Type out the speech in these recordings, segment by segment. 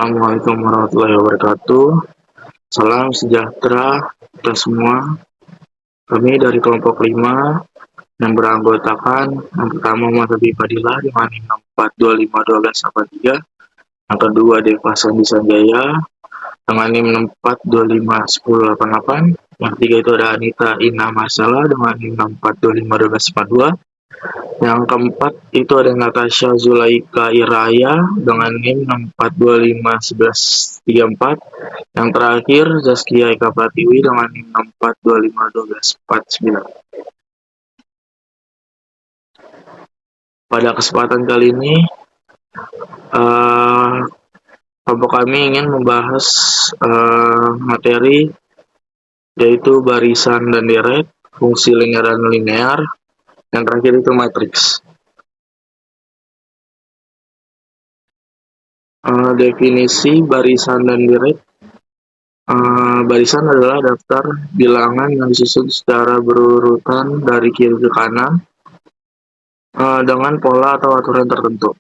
Assalamualaikum warahmatullahi wabarakatuh. Salam sejahtera kita semua. Kami dari kelompok 5 yang beranggotakan yang pertama Muhammad Fadilah dengan NIM 64251283, yang kedua Deva Sandi Sanjaya dengan NIM 64251088, yang ketiga itu ada Anita Ina Marsala dengan NIM 64251242, yang keempat itu ada Natasha Zulaika Iraya dengan NIM 64251134. Yang terakhir Zaskia Eka Pratiwi dengan NIM 64251249. Pada kesempatan kali ini kelompok kami ingin membahas materi yaitu barisan dan deret, fungsi linear dan linear, yang terakhir itu matriks. Definisi barisan dan deret. Barisan adalah daftar bilangan yang disusun secara berurutan dari kiri ke kanan dengan pola atau aturan tertentu.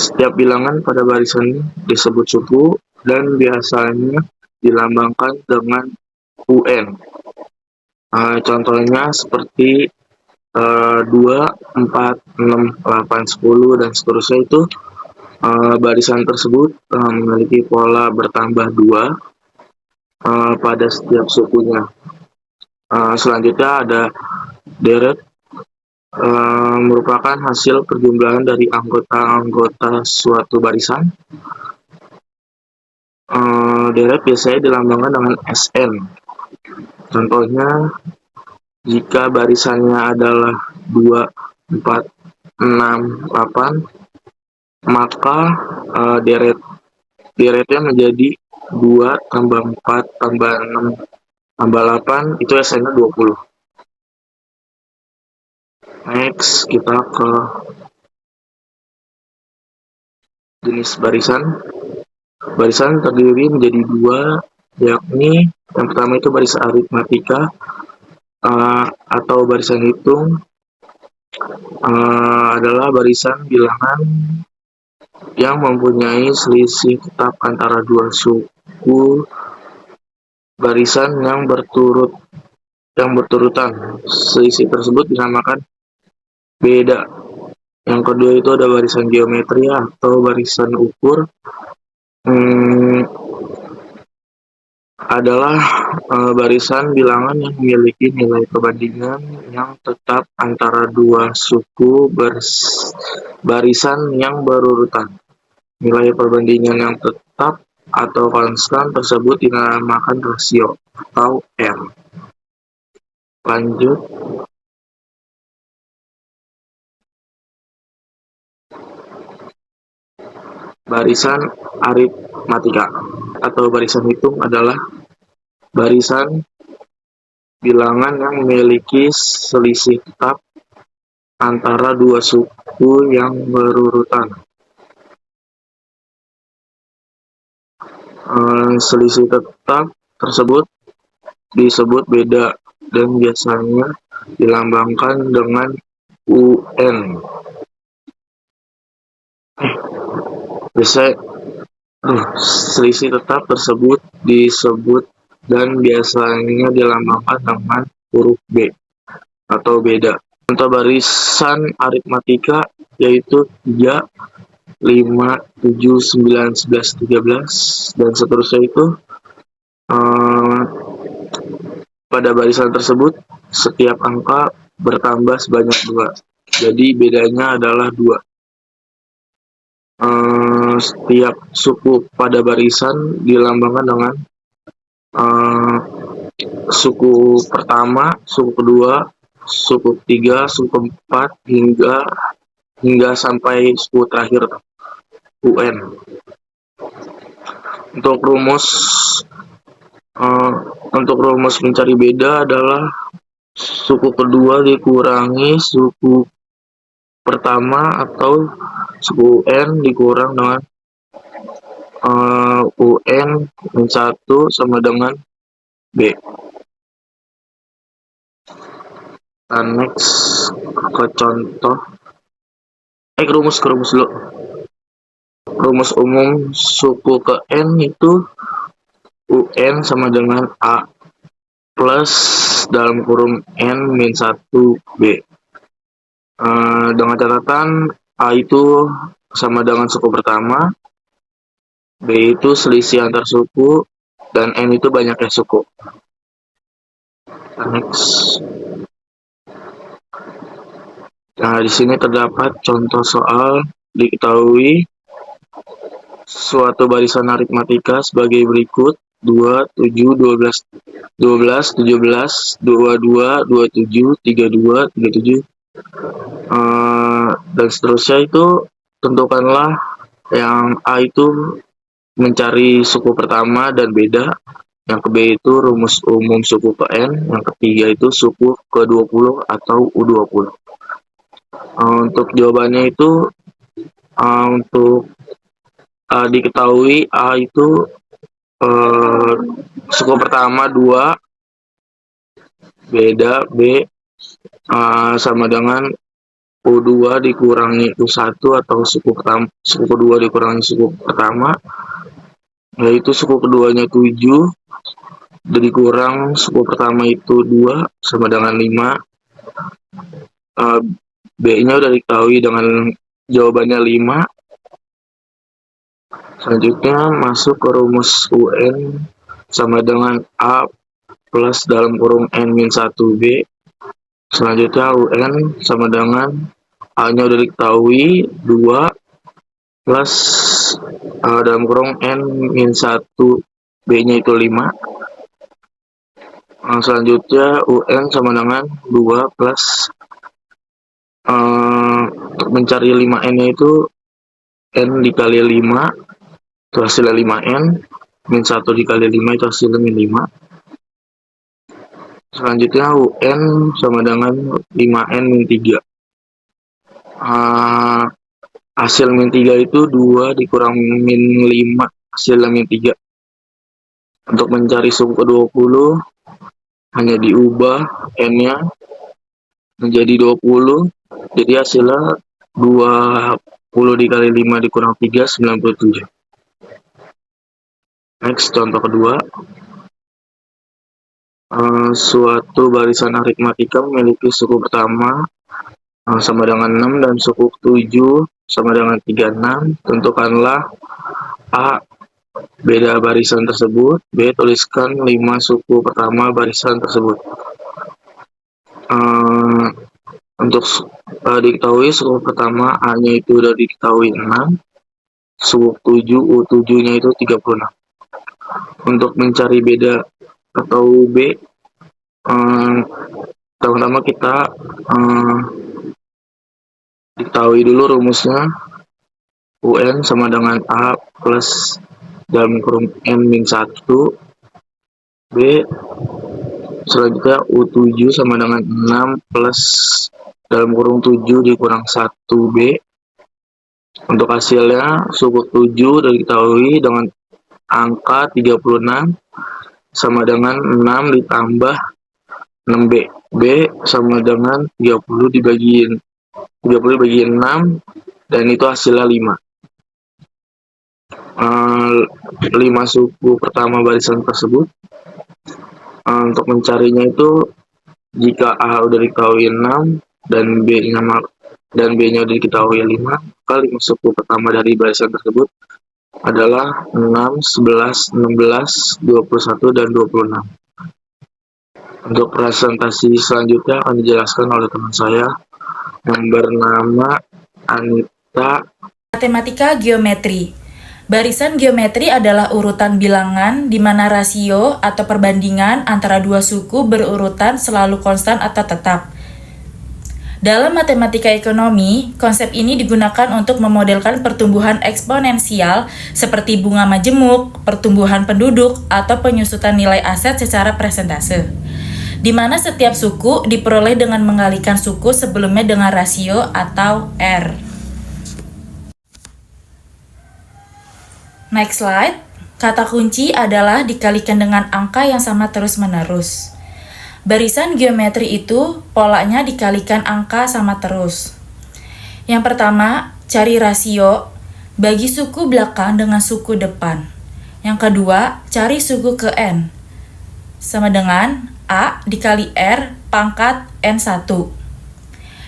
Setiap bilangan pada barisan disebut suku dan biasanya dilambangkan dengan UN. Contohnya seperti 2, 4, 6, 8, 10 dan seterusnya itu barisan tersebut memiliki pola bertambah 2 pada setiap sukunya. Selanjutnya ada deret, merupakan hasil perjumlahan dari anggota-anggota suatu barisan. Deret biasanya dilambangkan dengan SN. Contohnya, jika barisannya adalah 2, 4, 6, 8, maka deretnya menjadi 2 tambah 4 tambah 6 tambah 8, itu SN-nya 20. Next, kita ke jenis barisan. Barisan terdiri menjadi 2, yakni yang pertama itu barisan aritmatika atau barisan hitung, adalah barisan bilangan yang mempunyai selisih tetap antara dua suku barisan yang berturutan. Selisih tersebut dinamakan beda. Yang kedua itu ada barisan geometri atau barisan ukur. Adalah barisan bilangan yang memiliki nilai perbandingan yang tetap antara dua suku barisan yang berurutan. Nilai perbandingan yang tetap atau konstan tersebut dinamakan rasio atau R. Lanjut. Barisan aritmatika atau barisan hitung adalah barisan bilangan yang memiliki selisih tetap antara dua suku yang berurutan. Selisih tetap tersebut disebut beda dan biasanya dilambangkan dengan UN. Selisih tetap tersebut disebut dan biasanya dilambangkan dengan huruf B atau beda. Contoh barisan aritmatika yaitu 3, 5, 7, 9, 11, 13 dan seterusnya itu. Pada barisan tersebut setiap angka bertambah sebanyak 2. Jadi bedanya adalah 2. Setiap suku pada barisan dilambangkan dengan suku pertama, suku kedua, suku ketiga, suku keempat hingga sampai suku terakhir UN. Untuk rumus mencari beda adalah suku kedua dikurangi suku pertama atau suku N dikurang dengan UN min 1 sama dengan B. Next ke contoh. Ke rumus dulu. rumus umum suku ke N itu UN sama dengan A plus dalam kurung N min 1 B. Dengan catatan A itu sama dengan suku pertama, B itu selisih antar suku, dan N itu banyaknya suku. Next. Nah, di sini terdapat contoh soal diketahui suatu barisan aritmatika sebagai berikut: 2, 7, 12, 12, 17, 22, 27, 32, 37, dan seterusnya. Itu tentukanlah yang A itu mencari suku pertama dan beda, yang ke B itu rumus umum suku ke N, yang ketiga itu suku ke 20 atau U20. Untuk jawabannya itu untuk diketahui A itu suku pertama 2, beda B sama dengan U2 dikurangi U1 atau suku kedua dikurangi suku pertama, yaitu suku keduanya 7 dikurang suku pertama itu 2 sama dengan 5. B-nya udah diketahui dengan jawabannya 5. Selanjutnya masuk ke rumus UN sama dengan A plus dalam kurung N min 1 B. Selanjutnya UN sama dengan A-nya udah diketahui 2 plus dalam kurung N min 1 B-nya itu 5. Selanjutnya UN sama dengan 2 plus untuk mencari 5N-nya itu N dikali 5 itu hasilnya 5N, min 1 dikali 5 itu hasilnya min 5. Selanjutnya UN sama dengan 5N min 3. Hasil min 3 itu 2 dikurang min 5, hasilnya min 3. Untuk mencari suku ke 20 hanya diubah N-nya menjadi 20, jadi hasilnya 20 dikali 5 dikurang 3, 97. Next, contoh kedua. Suatu barisan aritmatika memiliki suku pertama sama dengan 6 dan suku 7 sama dengan 36. Tentukanlah A beda barisan tersebut, B tuliskan 5 suku pertama barisan tersebut. Untuk diketahui suku pertama A-nya itu udah diketahui 6, suku 7 U7-nya itu 36. Untuk mencari beda atau B, pertama-tama kita diketahui dulu rumusnya. UN sama dengan A plus dalam kurung N min 1 B. Selanjutnya U7 sama dengan 6 plus dalam kurung 7 dikurang 1 B. Untuk hasilnya suku 7 sudah diketahui dengan angka 36 sama dengan 6 ditambah 6B. B sama dengan 30 dibagi 6 dan itu hasilnya 5. 5 suku pertama barisan tersebut. Untuk mencarinya itu jika A udah diketahui 6 dan B-nya udah diketahui 5, maka 5 suku pertama dari barisan tersebut adalah 6, 11, 16, 21, dan 26. Untuk presentasi selanjutnya akan dijelaskan oleh teman saya yang bernama Anita. Matematika geometri. Barisan geometri adalah urutan bilangan di mana rasio atau perbandingan antara dua suku berurutan selalu konstan atau tetap. Dalam matematika ekonomi, konsep ini digunakan untuk memodelkan pertumbuhan eksponensial seperti bunga majemuk, pertumbuhan penduduk, atau penyusutan nilai aset secara persentase, di mana setiap suku diperoleh dengan mengalikan suku sebelumnya dengan rasio atau R. Next slide. Kata kunci adalah dikalikan dengan angka yang sama terus-menerus. Barisan geometri itu polanya dikalikan angka sama terus. Yang pertama, cari rasio. Bagi suku belakang dengan suku depan. Yang kedua, cari suku ke N. Sama dengan A dikali R pangkat N1.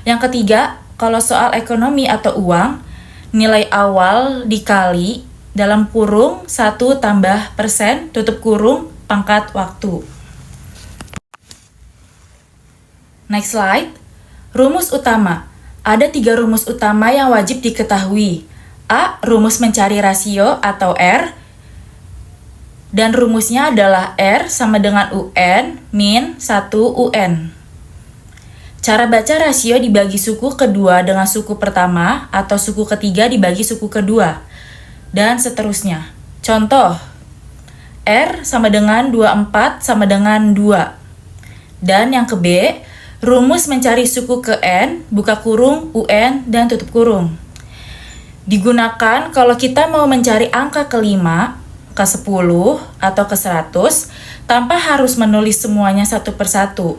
Yang ketiga, kalau soal ekonomi atau uang, nilai awal dikali dalam kurung 1 tambah persen tutup kurung pangkat waktu. Next slide. Rumus utama. Ada 3 rumus utama yang wajib diketahui. A. Rumus mencari rasio atau R. Dan rumusnya adalah R sama dengan UN min 1 UN. Cara baca rasio dibagi suku kedua dengan suku pertama atau suku ketiga dibagi suku kedua. Dan seterusnya. Contoh. R sama dengan 24 sama dengan 2. Dan yang ke B, rumus mencari suku ke N, buka kurung, UN, dan tutup kurung. Digunakan kalau kita mau mencari angka ke-5, ke-10, atau ke-100, tanpa harus menulis semuanya satu persatu.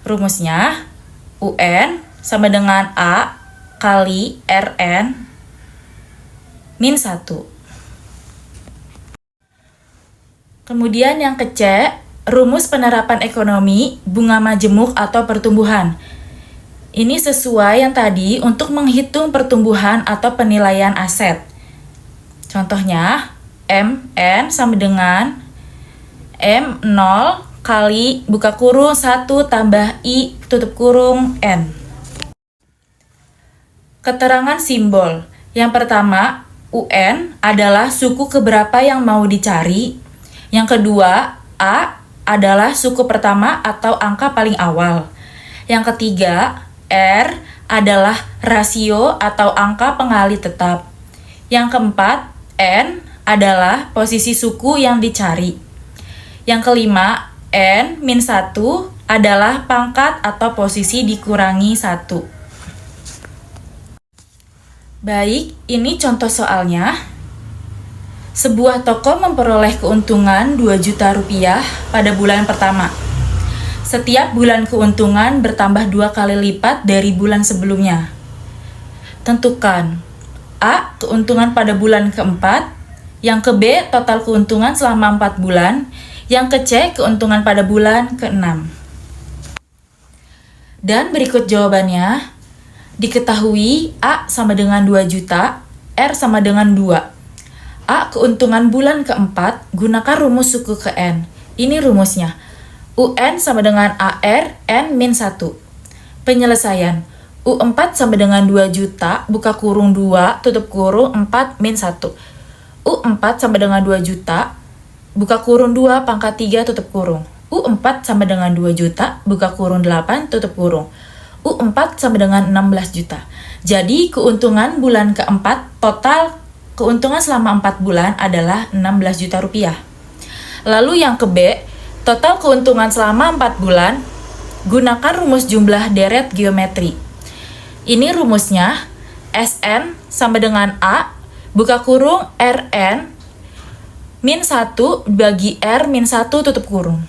Rumusnya, UN sama dengan A kali RN min 1. Kemudian yang ke C, rumus penerapan ekonomi, bunga majemuk atau pertumbuhan. Ini sesuai yang tadi untuk menghitung pertumbuhan atau penilaian aset. Contohnya, MN sama dengan M0 kali buka kurung 1 tambah I tutup kurung N. Keterangan simbol. Yang pertama, UN adalah suku keberapa yang mau dicari. Yang kedua, A adalah suku pertama atau angka paling awal. Yang ketiga, R adalah rasio atau angka pengali tetap. Yang keempat, N adalah posisi suku yang dicari. Yang kelima, N min 1 adalah pangkat atau posisi dikurangi 1. Baik, ini contoh soalnya. Sebuah toko memperoleh keuntungan 2 juta rupiah pada bulan pertama. Setiap bulan keuntungan bertambah 2 kali lipat dari bulan sebelumnya. Tentukan A. Keuntungan pada bulan keempat. Yang ke B. Total keuntungan selama 4 bulan. Yang ke C. Keuntungan pada bulan ke-6. Dan berikut jawabannya. Diketahui A sama dengan 2 juta, R sama dengan 2. A. Keuntungan bulan keempat. Gunakan rumus suku ke N. Ini rumusnya. UN sama dengan AR, N min 1. Penyelesaian. U4 sama dengan 2 juta, buka kurung 2, tutup kurung 4 min 1. U4 sama dengan 2 juta, buka kurung 2, pangkat 3, tutup kurung. U4 sama dengan 2 juta, buka kurung 8, tutup kurung. U4 sama dengan 16 juta. Jadi keuntungan bulan keempat, total keuntungan selama 4 bulan adalah 16 juta rupiah. Lalu yang ke B, total keuntungan selama 4 bulan, gunakan rumus jumlah deret geometri. Ini rumusnya, SN sama dengan A, buka kurung RN, min 1 bagi R min 1 tutup kurung.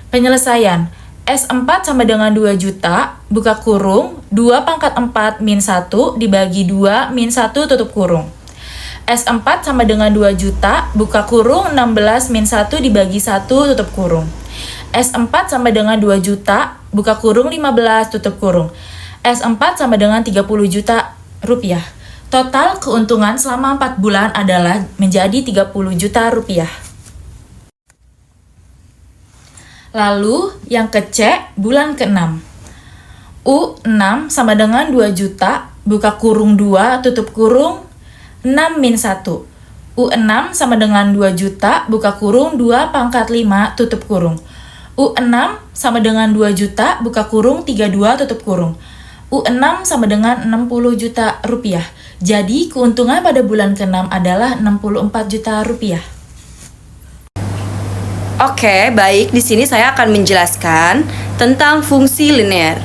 Penyelesaian, S4 sama dengan 2 juta, buka kurung, 2 pangkat 4 min 1 dibagi 2 min 1 tutup kurung. S4 sama dengan 2 juta, buka kurung 16 min 1 dibagi 1 tutup kurung. S4 sama dengan 2 juta, buka kurung 15 tutup kurung. S4 sama dengan 30 juta rupiah. Total keuntungan selama 4 bulan adalah menjadi 30 juta rupiah. Lalu yang ke C, bulan ke-6. U6 sama dengan 2 juta, buka kurung 2 tutup kurung 6 min 1. U6 sama dengan 2 juta, buka kurung 2 pangkat 5, tutup kurung. U6 sama dengan 2 juta, buka kurung 32, tutup kurung. U6 sama dengan 60 juta rupiah. Jadi keuntungan pada bulan ke-6 adalah 64 juta rupiah. Oke, baik. Di sini saya akan menjelaskan tentang fungsi linear.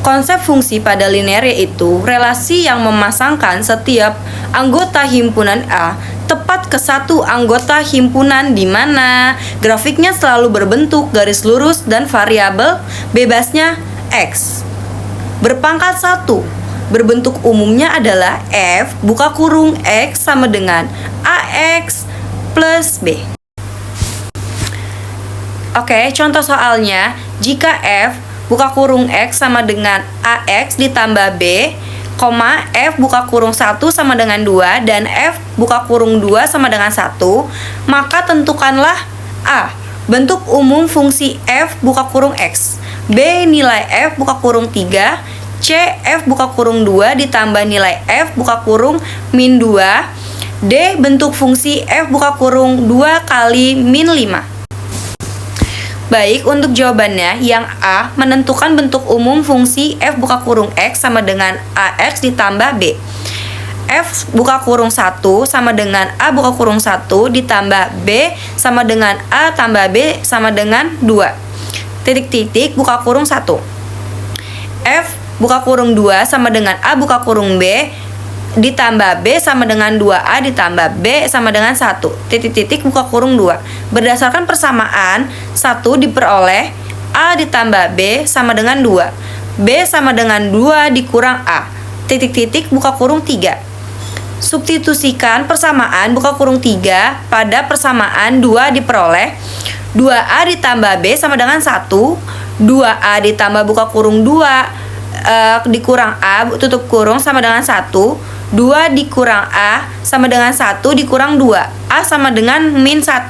Konsep fungsi pada linear yaitu relasi yang memasangkan setiap anggota himpunan A tepat ke satu anggota himpunan di mana grafiknya selalu berbentuk garis lurus dan variabel bebasnya X. Berpangkat 1. berbentuk umumnya adalah F buka kurung X sama dengan AX plus B. Oke, contoh soalnya, jika F buka kurung X sama dengan AX ditambah B, F buka kurung 1 sama dengan 2, dan F buka kurung 2 sama dengan 1, maka tentukanlah A. Bentuk umum fungsi F buka kurung X, B. Nilai F buka kurung 3, C. F buka kurung 2 ditambah nilai F buka kurung min 2, D. Bentuk fungsi F buka kurung 2 kali min 5. Baik, untuk jawabannya, yang A menentukan bentuk umum fungsi F buka kurung X sama dengan AX ditambah B. F buka kurung 1 sama dengan A buka kurung 1 ditambah B sama dengan A tambah B sama dengan 2. Titik-titik buka kurung 1. F buka kurung 2 sama dengan A buka kurung B ditambah B sama dengan 2A ditambah B sama dengan 1. Titik-titik buka kurung 2. Berdasarkan persamaan, 1 diperoleh A ditambah B sama dengan 2. B sama dengan 2 dikurang A. Titik-titik buka kurung 3. Substitusikan persamaan buka kurung 3 pada persamaan 2 diperoleh 2A ditambah B sama dengan 1. 2A ditambah buka kurung 2 dikurang A tutup kurung sama dengan 1. 2 dikurang A sama dengan 1 dikurang 2. A sama dengan min 1.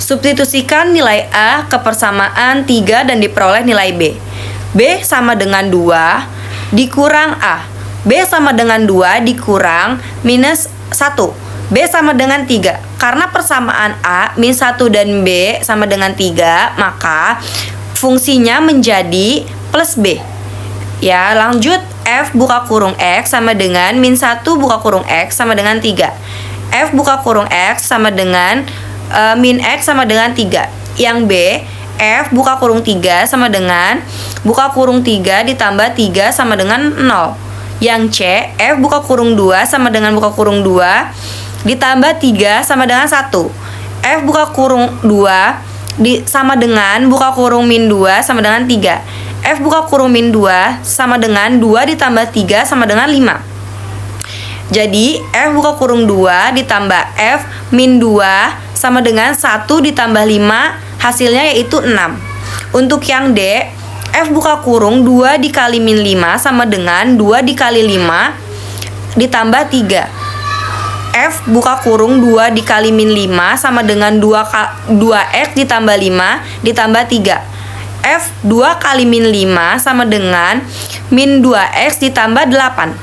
Substitusikan nilai A ke persamaan 3 dan diperoleh nilai B. B sama dengan 2 dikurang A. B sama dengan 2 dikurang minus 1. B sama dengan 3. Karena persamaan A min 1 dan B sama dengan 3, maka fungsinya menjadi plus B. Ya, lanjut. F buka kurung X sama dengan min 1 buka kurung X sama dengan 3. F buka kurung X sama dengan min X sama dengan 3. Yang B, F buka kurung 3 sama dengan buka kurung 3 ditambah 3 sama dengan 0. Yang C, F buka kurung 2 sama dengan buka kurung 2 ditambah 3 sama dengan 1. F buka kurung 2 sama dengan buka kurung min 2 sama dengan 3. F buka kurung min 2 sama dengan 2 ditambah 3 sama dengan 5. Jadi, F buka kurung 2 ditambah F min 2 sama dengan 1 ditambah 5, hasilnya yaitu 6. Untuk yang D, F buka kurung 2 dikali min 5 sama dengan 2 dikali 5 ditambah 3. F buka kurung 2 dikali min 5 sama dengan 2X ditambah 5 ditambah 3. F 2 kali min 5 sama dengan min 2X ditambah 8.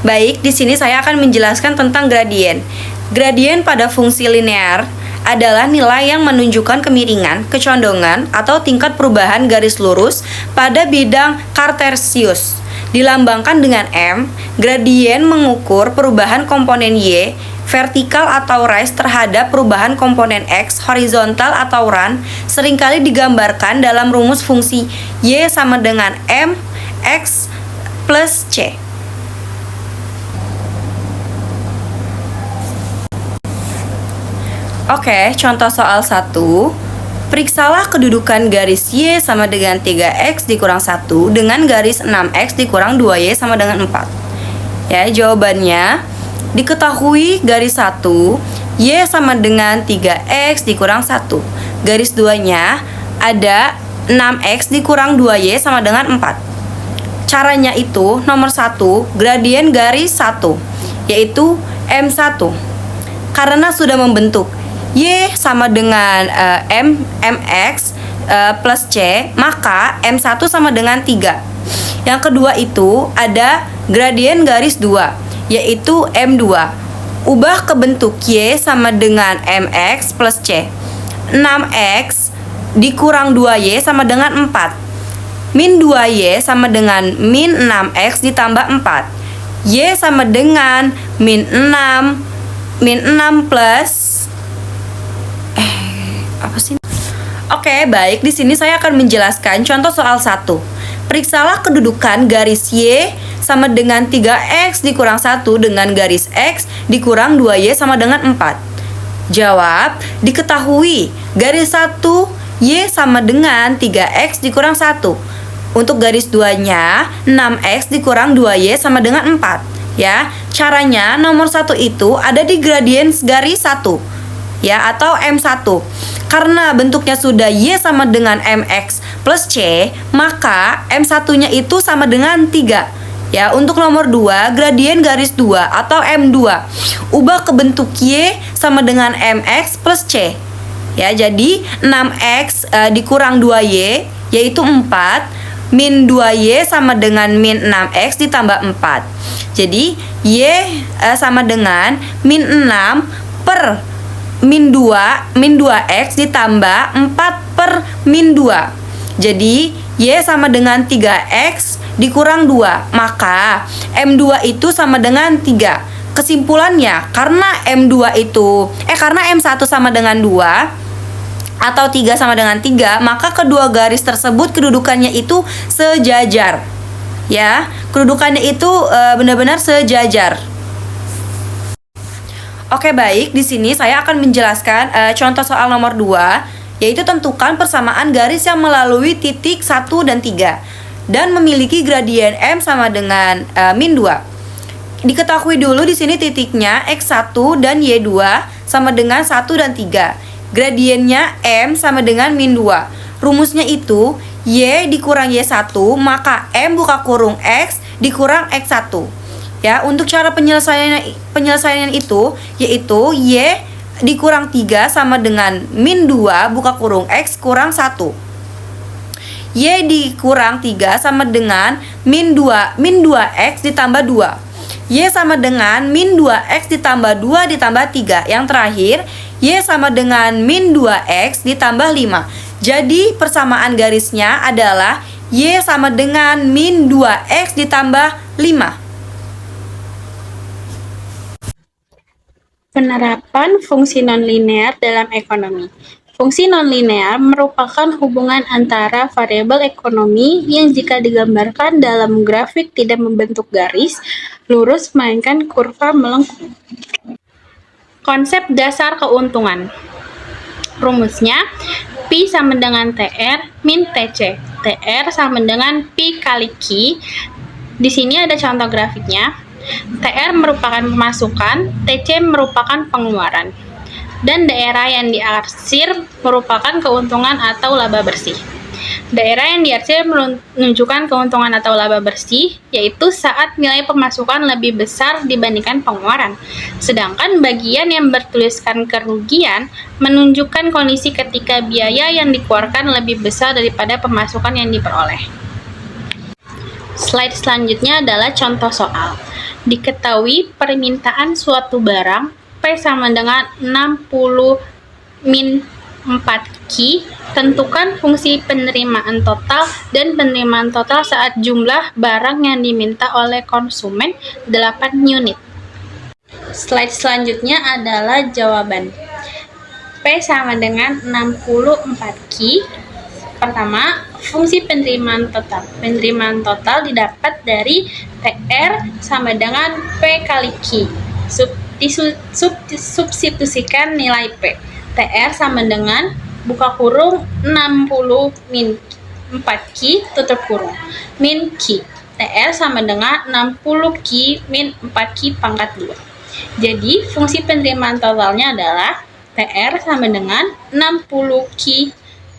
Baik, di sini saya akan menjelaskan tentang gradien. Gradien pada fungsi linear adalah nilai yang menunjukkan kemiringan, kecondongan, atau tingkat perubahan garis lurus pada bidang kartesius. Dilambangkan dengan M, gradien mengukur perubahan komponen Y vertikal atau rise terhadap perubahan komponen X horizontal atau run, seringkali digambarkan dalam rumus fungsi Y sama dengan M X plus C. Oke, contoh soal 1. Periksalah kedudukan garis Y sama dengan 3X dikurang 1 dengan garis 6X dikurang 2Y sama dengan 4. Ya, jawabannya diketahui garis 1 Y sama dengan 3X dikurang 1. Garis 2-nya ada 6X dikurang 2Y sama dengan 4. Caranya itu nomor 1, gradien garis 1, yaitu M1. Karena sudah membentuk Y sama dengan MX plus C, maka M1 sama dengan 3. Yang kedua itu ada gradien garis 2, yaitu M2. Ubah ke bentuk Y sama dengan MX plus C. 6X dikurang 2Y sama dengan 4. Min 2Y sama dengan min 6X ditambah 4. Y sama dengan min 6 plus apa sih? Oke, baik. Di sini saya akan menjelaskan contoh soal 1. Periksalah kedudukan garis Y sama dengan 3X dikurang 1 dengan garis X dikurang 2Y sama dengan 4. Jawab, diketahui garis 1 Y sama dengan 3X dikurang 1. Untuk garis 2-nya, 6X dikurang 2Y sama dengan 4. Ya, caranya nomor 1 itu ada di gradien garis 1. Ya, atau M1. Karena bentuknya sudah Y sama dengan MX plus C, maka M1-nya itu sama dengan 3. Ya, untuk nomor 2, gradien garis 2 atau M2. Ubah ke bentuk Y sama dengan MX plus C. Ya, jadi 6X dikurang 2Y yaitu 4. Min 2Y sama dengan min 6X ditambah 4. Jadi Y sama dengan min 6 per min 2X ditambah 4 per min 2. Jadi Y sama dengan 3X dikurang 2. Maka M2 itu sama dengan 3. Kesimpulannya, karena karena M1 sama dengan 2 atau 3 sama dengan 3, maka kedua garis tersebut kedudukannya itu sejajar. Ya, kedudukannya itu benar-benar sejajar. Oke, baik, di sini saya akan menjelaskan contoh soal nomor 2, yaitu tentukan persamaan garis yang melalui titik 1 dan 3 dan memiliki gradien M sama dengan min 2. Diketahui dulu di sini titiknya X1 dan Y2 sama dengan 1 dan 3. Gradiennya M sama dengan min 2. Rumusnya itu Y dikurang Y1, maka M buka kurung X dikurang X1. Ya, untuk cara penyelesaiannya itu yaitu Y dikurang 3 sama dengan min 2 buka kurung X kurang 1. Y dikurang 3 sama dengan min 2X ditambah 2. Y sama dengan min 2X ditambah 2 ditambah 3. Yang terakhir, Y sama dengan min 2X ditambah 5. Jadi persamaan garisnya adalah Y sama dengan min 2X ditambah 5. Penerapan fungsi nonlinear dalam ekonomi. Fungsi nonlinear merupakan hubungan antara variabel ekonomi yang jika digambarkan dalam grafik tidak membentuk garis lurus melainkan kurva melengkung. Konsep dasar keuntungan. Rumusnya Pi sama dengan TR min TC. TR sama dengan Pi kali Q. Di sini ada contoh grafiknya. TR merupakan pemasukan, TC merupakan pengeluaran. Dan daerah yang diarsir merupakan keuntungan atau laba bersih. Daerah yang diarsir menunjukkan keuntungan atau laba bersih, yaitu saat nilai pemasukan lebih besar dibandingkan pengeluaran. Sedangkan bagian yang bertuliskan kerugian menunjukkan kondisi ketika biaya yang dikeluarkan lebih besar daripada pemasukan yang diperoleh. Slide selanjutnya adalah contoh soal. Diketahui permintaan suatu barang P sama dengan 60 min 4Q, tentukan fungsi penerimaan total dan penerimaan total saat jumlah barang yang diminta oleh konsumen 8 unit. Slide selanjutnya adalah jawaban. P sama dengan 64Q. Pertama, fungsi penerimaan total. Penerimaan total didapat dari TR sama dengan P kali Q. Substitusikan nilai P. TR sama dengan buka kurung 60 min 4Q tutup kurung min Q. TR sama dengan 60Q min 4Q pangkat 2. Jadi fungsi penerimaan totalnya adalah TR sama dengan 60Q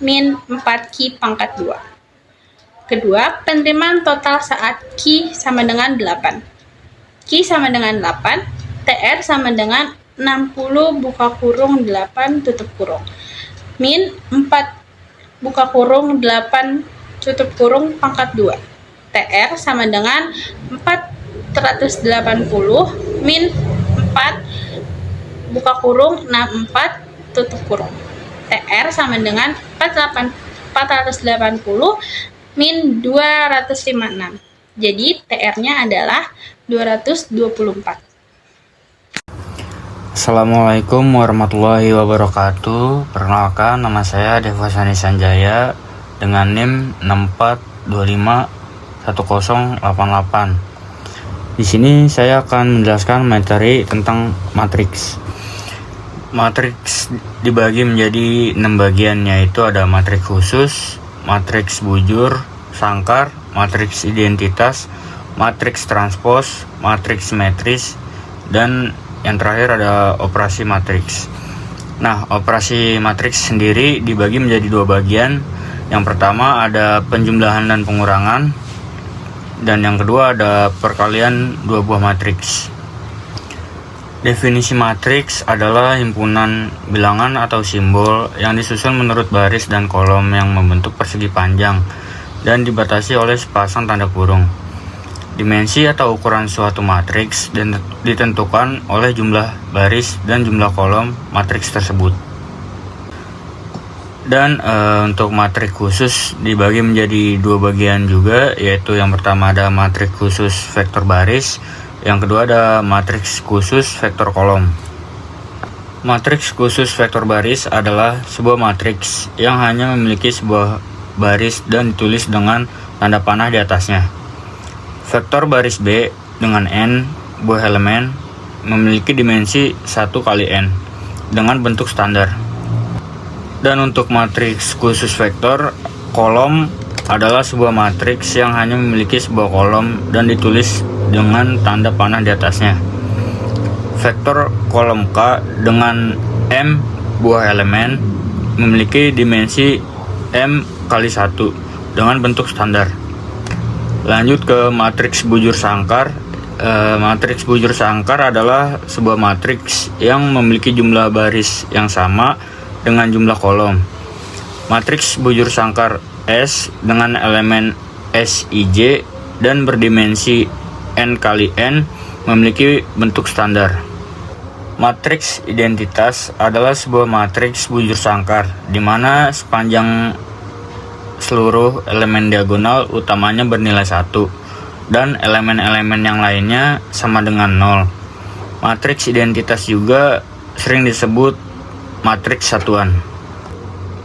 min 4Q pangkat 2. Kedua, penerimaan total saat Q sama dengan 8. Q sama dengan 8, TR sama dengan 60 buka kurung 8 tutup kurung min 4 buka kurung 8 tutup kurung pangkat 2. TR sama dengan 480 min 4 buka kurung 64 tutup kurung. TR sama dengan 480 min 256. Jadi TR-nya adalah 224. Assalamualaikum warahmatullahi wabarakatuh. Perkenalkan, nama saya Deva Sani Sanjaya dengan NIM 64251088. Di sini saya akan menjelaskan materi tentang matriks. Matriks dibagi menjadi 6 bagian, yaitu ada matriks khusus, matriks bujur sangkar, matriks identitas, matriks transpos, matriks simetris, dan yang terakhir ada operasi matriks. Nah, operasi matriks sendiri dibagi menjadi 2 bagian. Yang pertama ada penjumlahan dan pengurangan, dan yang kedua ada perkalian 2 buah matriks. Definisi matriks adalah himpunan bilangan atau simbol yang disusun menurut baris dan kolom yang membentuk persegi panjang dan dibatasi oleh sepasang tanda kurung. Dimensi atau ukuran suatu matriks ditentukan oleh jumlah baris dan jumlah kolom matriks tersebut. Dan untuk matriks khusus dibagi menjadi 2 bagian juga, yaitu yang pertama ada matriks khusus vektor baris, yang kedua ada matriks khusus vektor kolom. Matriks khusus vektor baris adalah sebuah matriks yang hanya memiliki sebuah baris dan ditulis dengan tanda panah di atasnya. Vektor baris B dengan n buah elemen memiliki dimensi 1 kali n dengan bentuk standar. Dan untuk matriks khusus vektor kolom adalah sebuah matriks yang hanya memiliki sebuah kolom dan ditulis dengan tanda panah di atasnya. Vektor kolom K dengan M buah elemen memiliki dimensi M kali 1 dengan bentuk standar. Lanjut ke matriks bujur sangkar. Matriks bujur sangkar adalah sebuah matriks yang memiliki jumlah baris yang sama dengan jumlah kolom. Matriks bujur sangkar S dengan elemen Sij dan berdimensi n kali n memiliki bentuk standar. Matriks identitas adalah sebuah matriks bujur sangkar di mana sepanjang seluruh elemen diagonal utamanya bernilai 1 dan elemen-elemen yang lainnya sama dengan 0. Matriks identitas juga sering disebut matriks satuan.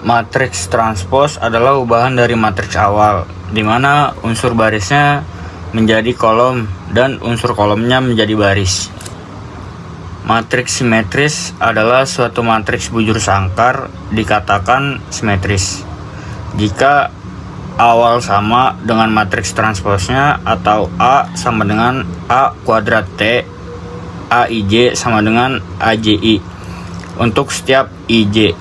Matriks transpos adalah ubahan dari matriks awal, di mana unsur barisnya menjadi kolom dan unsur kolomnya menjadi baris. Matriks simetris adalah suatu matriks bujur sangkar dikatakan simetris jika awal sama dengan matriks transposnya atau A sama dengan A kuadrat T, AIJ sama dengan AJI untuk setiap IJ.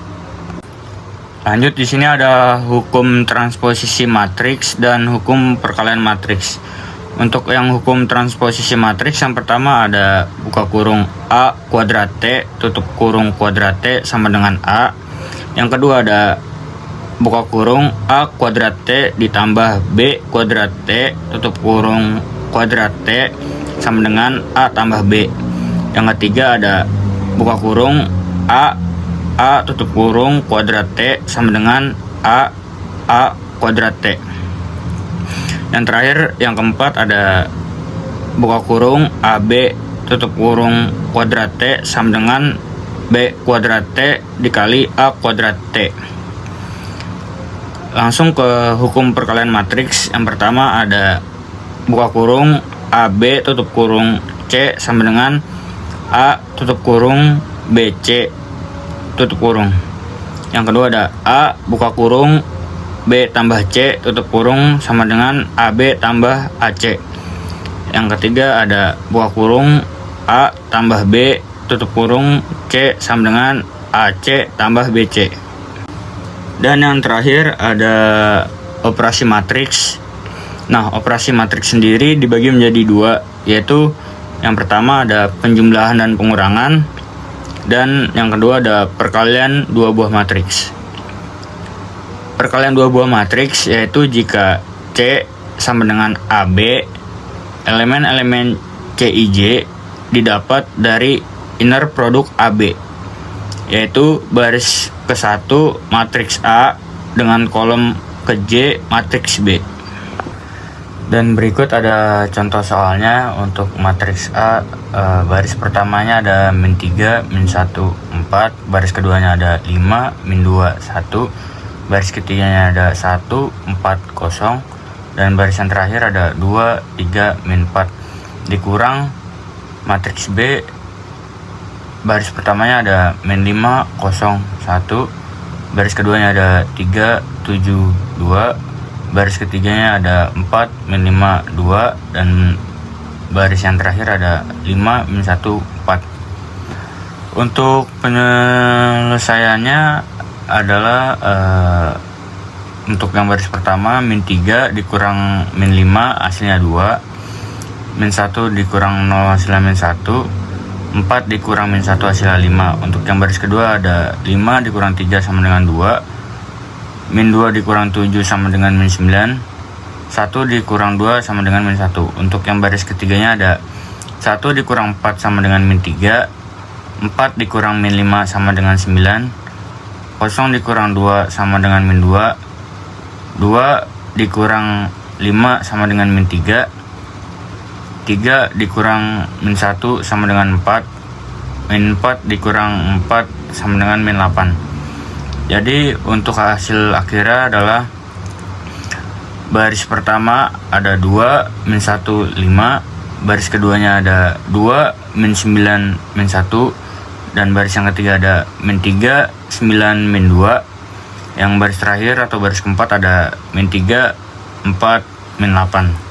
Lanjut, di sini ada hukum transposisi matriks dan hukum perkalian matriks. Untuk yang hukum transposisi matriks yang pertama ada buka kurung A kuadrat T tutup kurung kuadrat T sama dengan A. Yang kedua ada buka kurung A kuadrat T ditambah B kuadrat T tutup kurung kuadrat T sama dengan A tambah B. Yang ketiga ada buka kurung A tutup kurung kuadrat T sama dengan A kuadrat T. Yang terakhir, yang keempat ada buka kurung AB tutup kurung kuadrat T sama dengan B kuadrat T dikali A kuadrat T. Langsung ke hukum perkalian matriks. Yang pertama ada buka kurung AB tutup kurung C sama dengan A tutup kurung BC tutup kurung. Yang kedua ada A buka kurung B tambah C tutup kurung sama dengan AB tambah AC. Yang ketiga ada buka kurung A tambah B tutup kurung C sama dengan AC tambah BC. Dan yang terakhir ada operasi matriks. Nah, operasi matriks sendiri dibagi menjadi 2, yaitu yang pertama ada penjumlahan dan pengurangan, dan yang kedua ada perkalian 2 buah matriks. Perkalian 2 buah matriks yaitu jika C sama dengan AB, elemen-elemen Cij didapat dari inner produk AB, yaitu baris ke-1 matriks A dengan kolom ke-J matriks B. Dan berikut ada contoh soalnya. Untuk matriks A, baris pertamanya ada -3, -1, 4, baris keduanya ada 5, -2, 1, baris ketiganya ada 1, 4, 0, dan baris yang terakhir ada 2, 3, -4, dikurang matriks B baris pertamanya ada min 5, 0, 1, baris keduanya ada 3, 7, 2, baris ketiganya ada 4, min 5, 2, dan baris yang terakhir ada 5, min 1, 4. Untuk penyelesaiannya adalah untuk yang baris pertama min 3 dikurang min 5 hasilnya 2, min 1 dikurang 0 hasilnya min 1, 4 dikurang min 1 hasilnya 5. Untuk yang baris kedua ada 5 dikurang 3 sama dengan 2, min 2 dikurang 7 sama dengan min 9, 1 dikurang 2 sama dengan min 1. Untuk yang baris ketiganya ada 1 dikurang 4 sama dengan min 3, 4 dikurang min 5 sama dengan 9, 0 dikurang 2 sama dengan min 2, 2 dikurang 5 sama dengan min 3, 3 dikurang min 1 sama dengan 4, min 4 dikurang 4 sama dengan min 8. Jadi untuk hasil akhirnya adalah baris pertama ada 2, min 1, 5, baris keduanya ada 2, min 9, min 1, dan baris yang ketiga ada min 3, 9, min 2. Yang baris terakhir atau baris keempat ada min 3, 4, min 8.